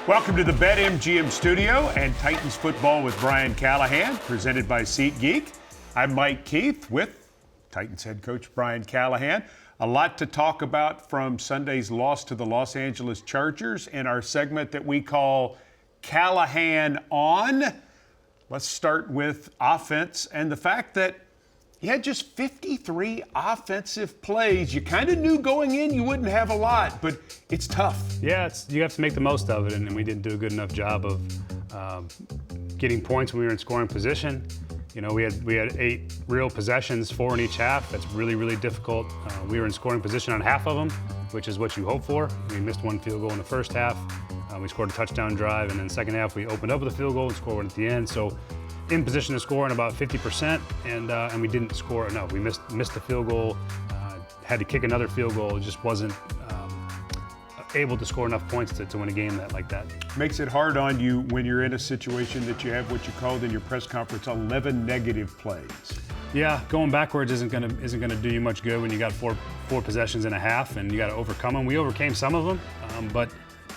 Welcome to the BetMGM studio and Titans football with Brian Callahan, presented by SeatGeek. I'm Mike Keith with Titans head coach Brian Callahan. A lot to talk about from Sunday's loss to the Los Angeles Chargers in our segment that we call Callahan On. Let's start with offense and the fact that he had just 53 offensive plays. You kind of knew going in you wouldn't have a lot, but it's tough. Yeah, you have to make the most of it, and we didn't do a good enough job of getting points when we were in scoring position. You know, we had 8 real possessions, 4 in each half. That's really, really difficult. We were in scoring position on half of them, which is what you hope for. We missed 1 field goal in the first half. We scored a touchdown drive, and in the second half we opened up with a field goal and scored one at the end. So in position to score in about 50%, and we didn't score enough. We missed the field goal, had to kick another field goal. It just wasn't able to score enough points to win a game like that. Makes it hard on you when you're in a situation that you have what you called in your press conference 11 negative plays. Yeah, going backwards isn't gonna do you much good when you got four possessions and a half, and you got to overcome them. We overcame some of them, but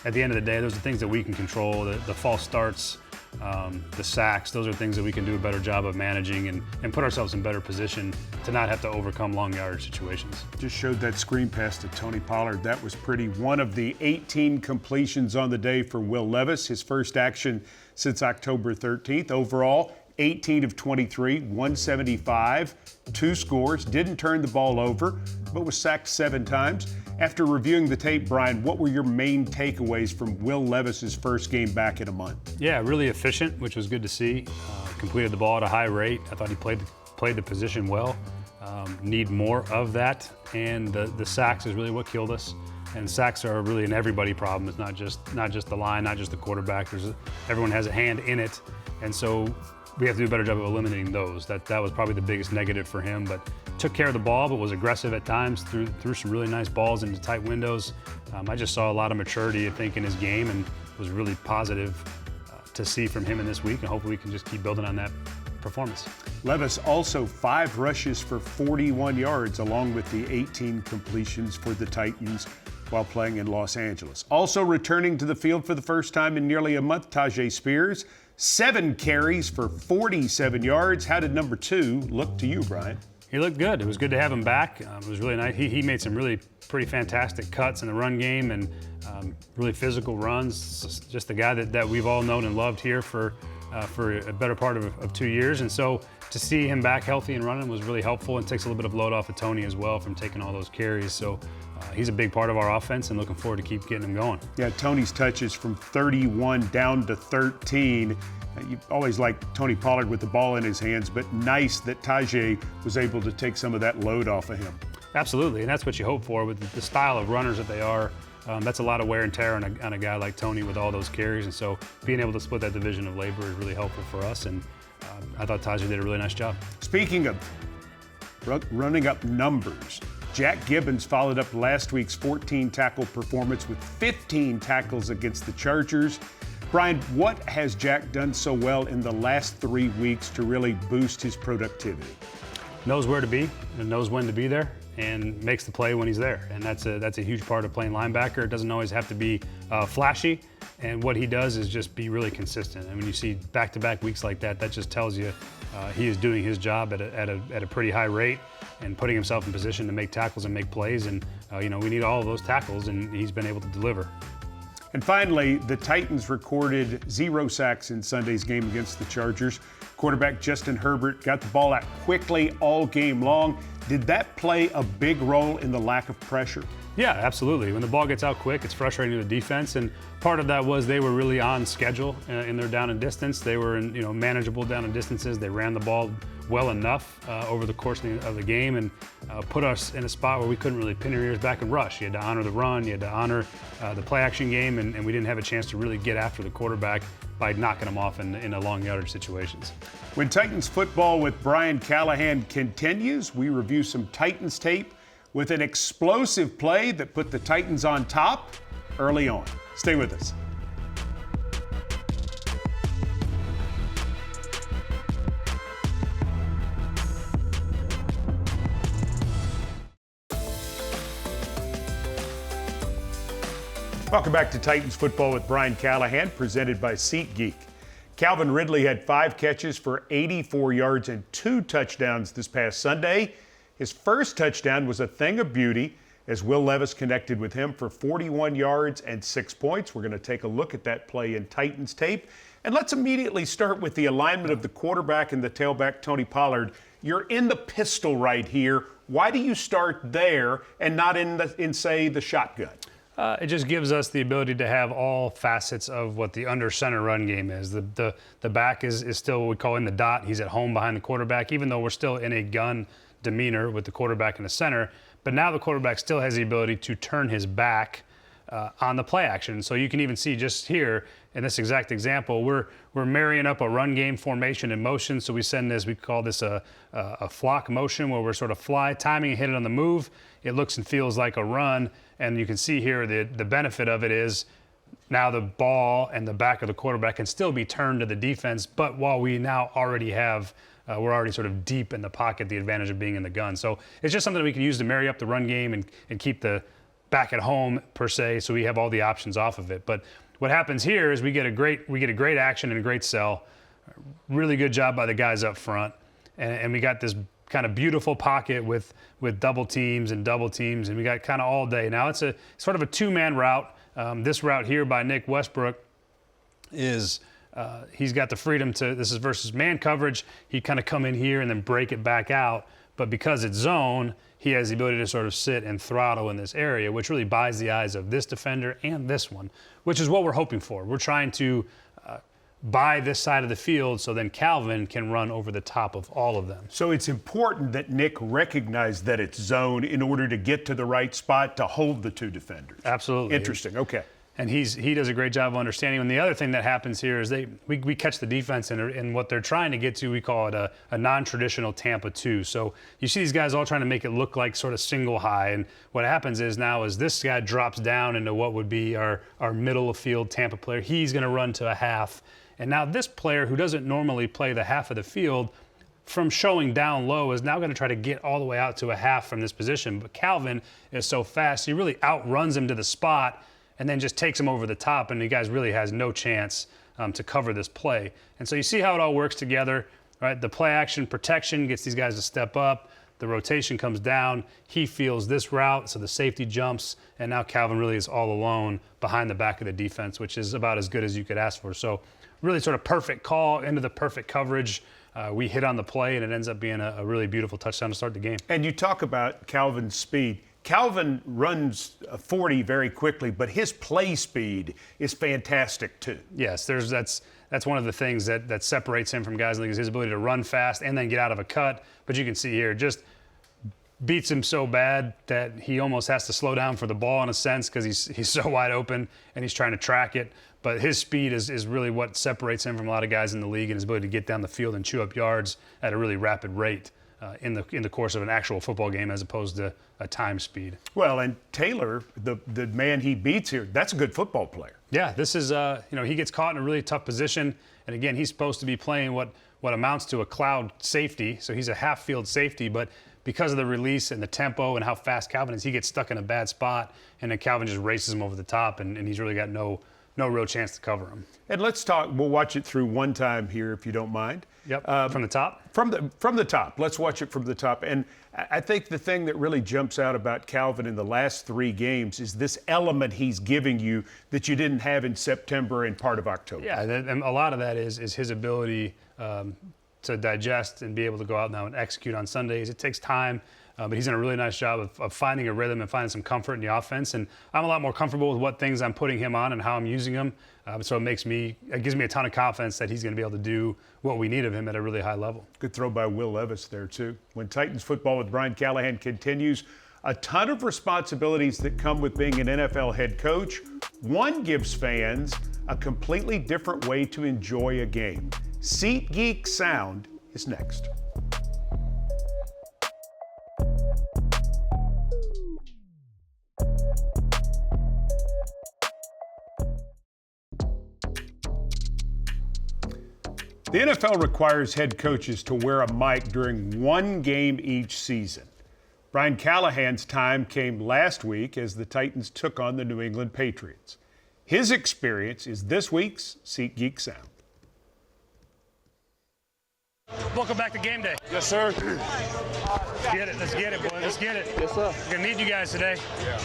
at the end of the day, those are things that we can control. The false starts, the sacks, those are things that we can do a better job of managing and put ourselves in better position to not have to overcome long yardage situations. Just showed that screen pass to Tony Pollard. That was pretty. One of the 18 completions on the day for Will Levis, his first action since October 13th. Overall, 18 of 23, 175, 2 scores, didn't turn the ball over, but was sacked 7 times. After reviewing the tape, Brian, what were your main takeaways from Will Levis's first game back in a month? Yeah, really efficient, which was good to see. Completed the ball at a high rate. I thought he played the position well. Need more of that, and the sacks is really what killed us. And sacks are really an everybody problem. It's not just the line, not just the quarterback. Everyone has a hand in it, and so we have to do a better job of eliminating those. That was probably the biggest negative for him, but took care of the ball, but was aggressive at times, threw some really nice balls into tight windows. I just saw a lot of maturity, I think, in his game, and was really positive to see from him in this week, and hopefully we can just keep building on that performance. Levis also 5 rushes for 41 yards, along with the 18 completions for the Titans while playing in Los Angeles. Also returning to the field for the first time in nearly a month, Tyjae Spears, 7 carries for 47 yards. How did number 2 look to you, Brian? He looked good. It was good to have him back. It was really nice. He made some really pretty fantastic cuts in the run game and really physical runs. Just the guy that we've all known and loved here for a better part of 2 years. And so to see him back healthy and running was really helpful, and takes a little bit of load off of Tony as well from taking all those carries. So he's a big part of our offense, and looking forward to keep getting him going. Yeah, Tony's touches from 31 down to 13. You always liked Tony Pollard with the ball in his hands, but nice that Tyjae was able to take some of that load off of him. Absolutely, and that's what you hope for with the style of runners that they are. That's a lot of wear and tear on a guy like Tony with all those carries, and so being able to split that division of labor is really helpful for us, and I thought Tyjae did a really nice job. Speaking of running up numbers, Jack Gibbons followed up last week's 14 tackle performance with 15 tackles against the Chargers. Brian, what has Jack done so well in the last 3 weeks to really boost his productivity? Knows where to be and knows when to be there, and makes the play when he's there. And that's a huge part of playing linebacker. It doesn't always have to be flashy, and what he does is just be really consistent. And when you see back-to-back weeks like that, that just tells you he is doing his job at a pretty high rate and putting himself in position to make tackles and make plays. And we need all of those tackles, and he's been able to deliver. And finally, the Titans recorded 0 sacks in Sunday's game against the Chargers. Quarterback Justin Herbert got the ball out quickly all game long. Did that play a big role in the lack of pressure? Yeah, absolutely. When the ball gets out quick, it's frustrating to the defense, and part of that was they were really on schedule in their down and distance. They were in manageable down and distances. They ran the ball well enough over the course of the game, and put us in a spot where we couldn't really pin our ears back and rush. You had to honor the run, you had to honor the play action game, and we didn't have a chance to really get after the quarterback by knocking him off in a long yardage situations. When Titans football with Brian Callahan continues, we review some Titans tape with an explosive play that put the Titans on top early on. Stay with us. Welcome back to Titans Football with Brian Callahan, presented by Seatgeek. Calvin Ridley had 5 catches for 84 yards and 2 touchdowns this past Sunday. His first touchdown was a thing of beauty as Will Levis connected with him for 41 yards and 6 points. We're going to take a look at that play in Titans tape. And let's immediately start with the alignment of the quarterback and the tailback, Tony Pollard. You're in the pistol right here. Why do you start there and not in say, the shotgun? It just gives us the ability to have all facets of what the under center run game is. The back is still what we call in the dot. He's at home behind the quarterback, even though we're still in a gun demeanor with the quarterback in the center. But now the quarterback still has the ability to turn his back on the play action. So you can even see just here in this exact example, we're marrying up a run game formation and motion. So we call this a flock motion, where we're sort of fly, timing and hit it on the move. It looks and feels like a run. And you can see here the benefit of it is now the ball and the back of the quarterback can still be turned to the defense. But while we now already have, we're already sort of deep in the pocket, the advantage of being in the gun. So it's just something that we can use to marry up the run game and keep the back at home per se. So we have all the options off of it. But what happens here is we get a great action and a great sell. Really good job by the guys up front. And we got this kind of beautiful pocket with double teams, and we got kind of all day. Now it's a sort of a 2-man route. This route here by Nick Westbrook is he's got the freedom to, this is versus man coverage. He kind of come in here and then break it back out. But because it's zone, he has the ability to sort of sit and throttle in this area, which really buys the eyes of this defender and this one, which is what we're hoping for. We're trying to buy this side of the field so then Calvin can run over the top of all of them. So it's important that Nick recognize that it's zone in order to get to the right spot to hold the 2 defenders. Absolutely. Interesting. Okay. And he does a great job of understanding. And the other thing that happens here is we catch the defense in what they're trying to get to. We call it a non-traditional Tampa 2. So you see these guys all trying to make it look like sort of single high. And what happens is now is this guy drops down into what would be our middle of field Tampa player. He's going to run to a half. And now this player who doesn't normally play the half of the field, from showing down low, is now going to try to get all the way out to a half from this position. But Calvin is so fast, he really outruns him to the spot and then just takes him over the top, and the guy really has no chance to cover this play. And so you see how it all works together, right? The play action protection gets these guys to step up. The rotation comes down. He feels this route, so the safety jumps, and now Calvin really is all alone behind the back of the defense, which is about as good as you could ask for. So really sort of perfect call into the perfect coverage. We hit on the play, and it ends up being a really beautiful touchdown to start the game. And you talk about Calvin's speed. Calvin runs 40 very quickly, but his play speed is fantastic too. Yes, that's one of the things that separates him from guys in the league, is his ability to run fast and then get out of a cut. But you can see here, just beats him so bad that he almost has to slow down for the ball in a sense, because he's so wide open and he's trying to track it. But his speed is really what separates him from a lot of guys in the league, and his ability to get down the field and chew up yards at a really rapid rate in the course of an actual football game, as opposed to a time speed. Well, and Taylor, the man he beats here, that's a good football player. Yeah, this is he gets caught in a really tough position, and again, he's supposed to be playing what amounts to a cloud safety, so he's a half field safety, but because of the release and the tempo and how fast Calvin is, he gets stuck in a bad spot, and then Calvin just races him over the top, and he's really got no real chance to cover him. And let's talk. We'll watch it through one time here, if you don't mind. Yep. From the top. From the top. Let's watch it from the top. And I think the thing that really jumps out about Calvin in the last 3 games is this element he's giving you that you didn't have in September and part of October. Yeah, and a lot of that is his ability to digest and be able to go out now and execute on Sundays. It takes time. But he's done a really nice job of finding a rhythm and finding some comfort in the offense. And I'm a lot more comfortable with what things I'm putting him on and how I'm using him. So it gives me a ton of confidence that he's going to be able to do what we need of him at a really high level. Good throw by Will Levis there, too. When Titans football with Brian Callahan continues, a ton of responsibilities that come with being an NFL head coach. One gives fans a completely different way to enjoy a game. Seatgeek Sound is next. The NFL requires head coaches to wear a mic during one game each season. Brian Callahan's time came last week as the Titans took on the New England Patriots. His experience is this week's Seatgeek Sound. Welcome back to game day. Yes, sir. Let's get it, boys. Let's get it. Yes, sir. We're gonna need you guys today. Yeah.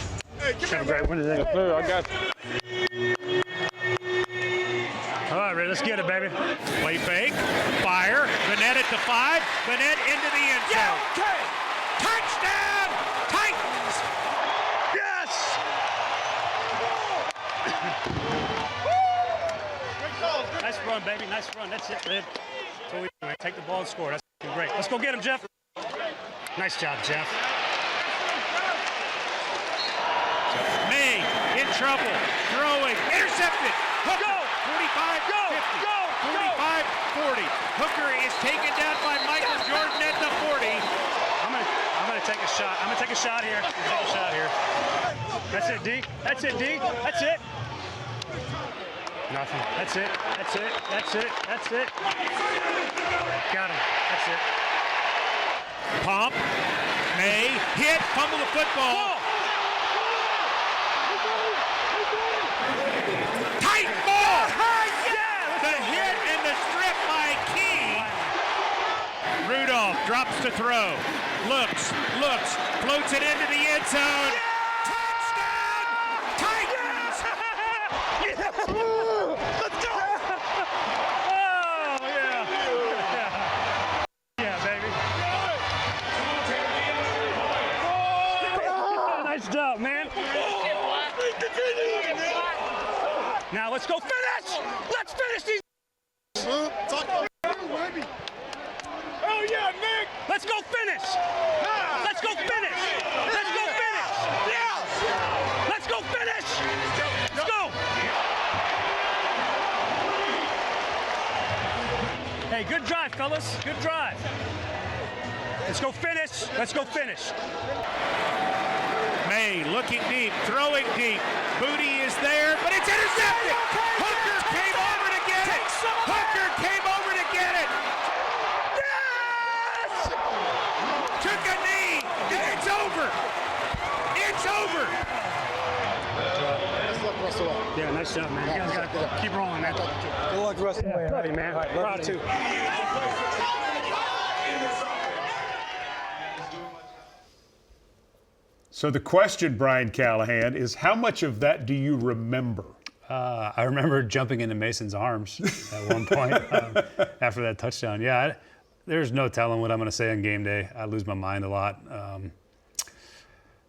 Have a great one today. Yes, sir. I got you. All right, ready? Let's get it, baby. Play fake, fire. Bennett at the 5. Bennett into the end zone. Yeah, okay. Touchdown, Titans! Yes. Nice run, baby. Nice run. That's it, man. That's what we do. Man. Take the ball and score. That's great. Let's go get him, Jeff. Nice job, Jeff. May in trouble. Throwing. Intercepted. Hooker. 45, Go. 50. Go. 45, 40. Hooker is taken down by Michael Jordan at the 40. I'm gonna take a shot. I'm gonna take a shot here. That's it, D. That's it, D. That's it. Nothing. That's it. That's it. That's it. That's it. Got him. That's it. Pump. May. Hit. Fumble the football. Tight ball. The hit and the strip by Key. Rudolph drops to throw. Looks. Floats it into the end zone. Touchdown! Titans! Let's go. Oh, yeah. Yeah, baby. Nice job, man. Now let's go finish! Let's finish these! Oh, yeah, Nick. Let's go finish! Let's go finish! Let's go finish! Yeah. Let's go finish! Let's go! Hey, good drive, fellas. Good drive. Let's go finish. Let's go finish. May looking deep, throwing deep. Booty is there, but it's intercepted. Hooker came over to get it. Hooker came over to get it. Yes. Took a knee. It's over. It's over. Yeah, nice job, man. You guys got to keep rolling, man. Good luck the rest of the way. Proud of you, man. Proud of you. So the question, Brian Callahan, is how much of that do you remember? I remember jumping into Mason's arms at one point after that touchdown. Yeah, there's no telling what I'm going to say on game day. I lose my mind a lot.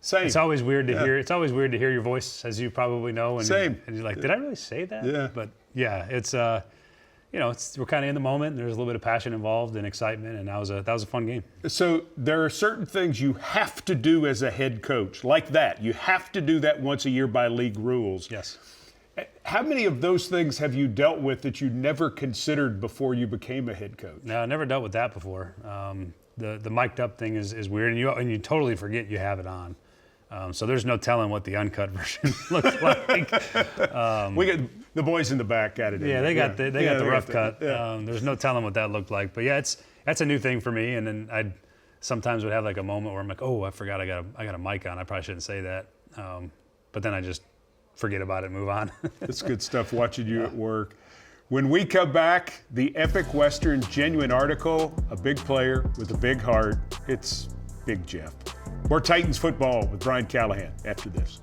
Same. It's always weird to hear. It's always weird to hear your voice, as you probably know. And, Same. And you're like, did I really say that? Yeah. But yeah, it's we're kind of in the moment. There's a little bit of passion involved and excitement, and that was a fun game. So there are certain things you have to do as a head coach, like that. You have to do that once a year by league rules. Yes. How many of those things have you dealt with that you never considered before you became a head coach? No, I never dealt with that before. The mic'd up thing is weird, and you totally forget you have it on. So there's no telling what the uncut version looks like. We got the boys in the back got it. Yeah, they got the rough cut. Yeah. There's no telling what that looked like. But yeah, that's a new thing for me. And then I sometimes would have like a moment where I'm like, oh, I forgot I got a mic on. I probably shouldn't say that. But then I just forget about it and move on. That's good stuff watching you at work. When we come back, the Epic Western Genuine article, a big player with a big heart. It's Big Jeff. More Titans football with Brian Callahan after this.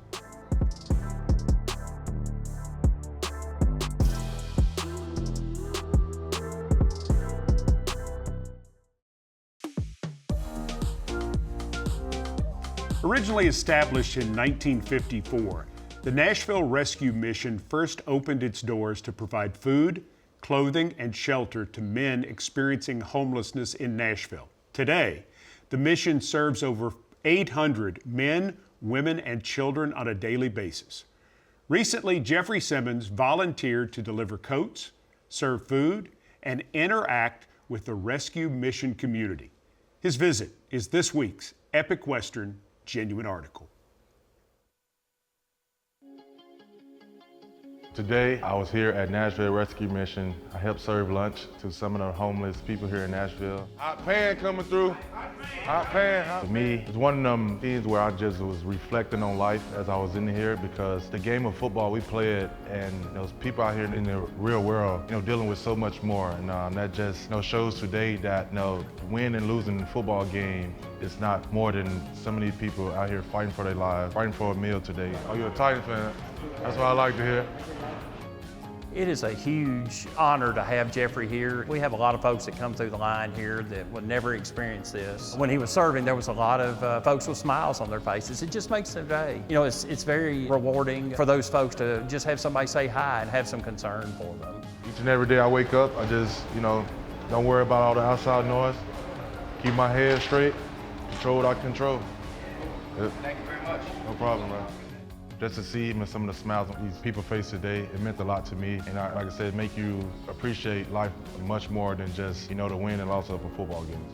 Originally established in 1954, the Nashville Rescue Mission first opened its doors to provide food, clothing, and shelter to men experiencing homelessness in Nashville. Today, the mission serves over 800 men, women, and children on a daily basis. Recently, Jeffrey Simmons volunteered to deliver coats, serve food, and interact with the rescue mission community. His visit is this week's Epic Western Genuine article. Today, I was here at Nashville Rescue Mission. I helped serve lunch to some of the homeless people here in Nashville. Hot pan coming through. Hot pan. To me, it's one of them things where I just was reflecting on life as I was in here, because the game of football, we play it, and those people out here in the real world, dealing with so much more. And that just shows today that win and losing the football game is not more than some of these people out here fighting for their lives, fighting for a meal today. Oh, you're a Titan fan? That's what I like to hear. It is a huge honor to have Jeffrey here. We have a lot of folks that come through the line here that would never experience this. When he was serving, there was a lot of folks with smiles on their faces. It just makes their day. It's very rewarding for those folks to just have somebody say hi and have some concern for them. Each and every day I wake up, I just, don't worry about all the outside noise. Keep my head straight, control what I control. Thank you very much. No problem, man. Just to see even some of the smiles on these people face today, it meant a lot to me. And like I said, make you appreciate life much more than just, the win and loss of a football game.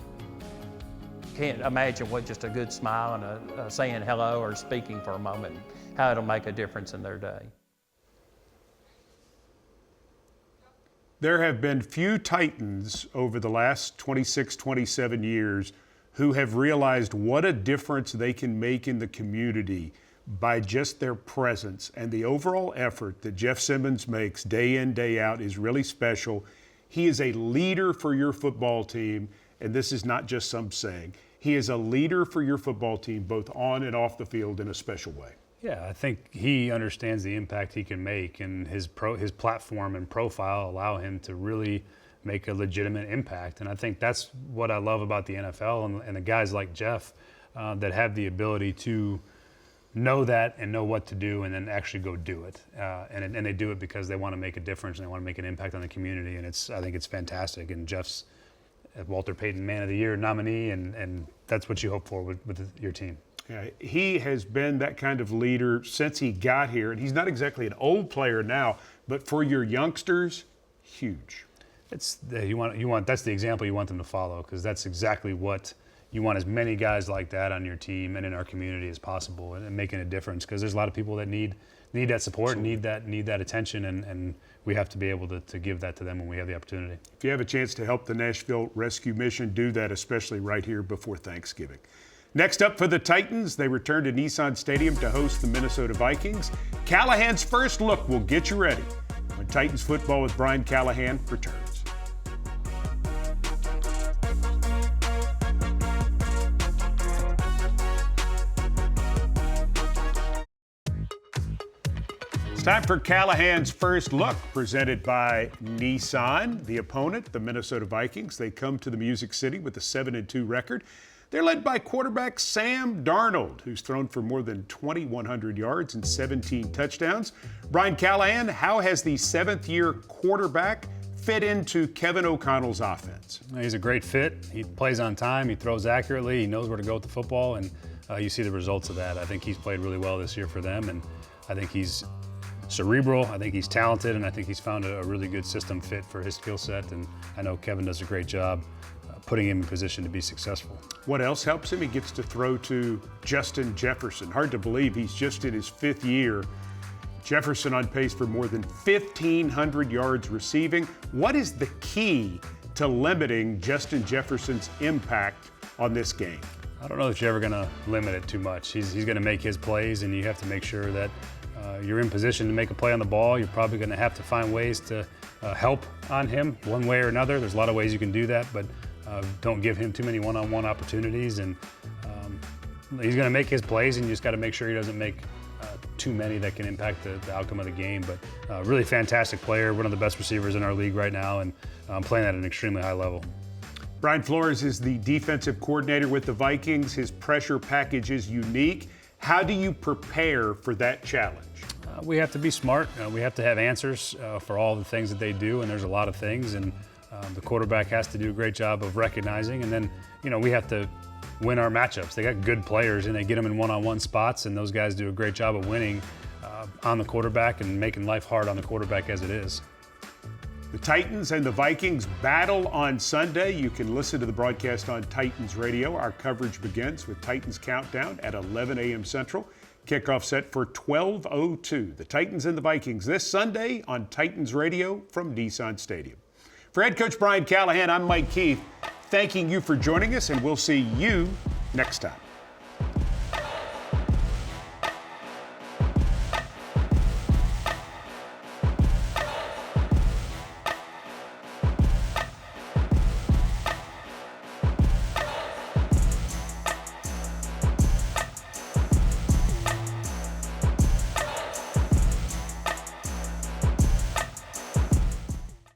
Can't imagine what just a good smile and a saying hello or speaking for a moment, how it'll make a difference in their day. There have been few Titans over the last 26, 27 years who have realized what a difference they can make in the community by just their presence, and the overall effort that Jeff Simmons makes day in, day out is really special. He is a leader for your football team, and this is not just some saying. He is a leader for your football team, both on and off the field, in a special way. Yeah, I think he understands the impact he can make, and his platform and profile allow him to really make a legitimate impact. And I think that's what I love about the NFL and the guys like Jeff that have the ability to know that and know what to do and then actually go do it. And they do it because they want to make a difference and they want to make an impact on the community. And I think it's fantastic. And Jeff's a Walter Payton Man of the Year nominee, and that's what you hope for with your team. Yeah, he has been that kind of leader since he got here. And he's not exactly an old player now, but for your youngsters, huge. That's the example you want them to follow, because that's exactly what you want, as many guys like that on your team and in our community as possible, and making a difference, because there's a lot of people that need that support and need that attention, and we have to be able to give that to them when we have the opportunity. If you have a chance to help the Nashville Rescue Mission, do that, especially right here before Thanksgiving. Next up for the Titans, they return to Nissan Stadium to host the Minnesota Vikings. Callahan's first look will get you ready when Titans football with Brian Callahan returns. Time for Callahan's first look, presented by Nissan. The opponent, the Minnesota Vikings, they come to the Music City with a 7-2 record. They're led by quarterback Sam Darnold, who's thrown for more than 2,100 yards and 17 touchdowns. Brian Callahan, how has the seventh-year quarterback fit into Kevin O'Connell's offense? He's a great fit. He plays on time. He throws accurately. He knows where to go with the football, and you see the results of that. I think he's played really well this year for them, and I think he's cerebral. I think he's talented, and I think he's found a really good system fit for his skill set, and I know Kevin does a great job putting him in position to be successful. What else helps him? He gets to throw to Justin Jefferson. Hard to believe he's just in his fifth year. Jefferson on pace for more than 1,500 yards receiving. What is the key to limiting Justin Jefferson's impact on this game? I don't know that you're ever going to limit it too much. He's going to make his plays, and you have to make sure that you're in position to make a play on the ball. You're probably going to have to find ways to help on him one way or another. There's a lot of ways you can do that, but don't give him too many one-on-one opportunities. And he's going to make his plays, and you just got to make sure he doesn't make too many that can impact the outcome of the game. But really fantastic player, one of the best receivers in our league right now, and playing at an extremely high level. Brian Flores is the defensive coordinator with the Vikings. His pressure package is unique. How do you prepare for that challenge? We have to be smart. We have to have answers for all the things that they do, and there's a lot of things, and the quarterback has to do a great job of recognizing, and then we have to win our matchups. They got good players, and they get them in one-on-one spots, and those guys do a great job of winning on the quarterback and making life hard on the quarterback as it is. The Titans and the Vikings battle on Sunday. You can listen to the broadcast on Titans Radio. Our coverage begins with Titans Countdown at 11 a.m. Central. Kickoff set for 12:02. The Titans and the Vikings this Sunday on Titans Radio from Nissan Stadium. For head coach Brian Callahan, I'm Mike Keith, thanking you for joining us, and we'll see you next time.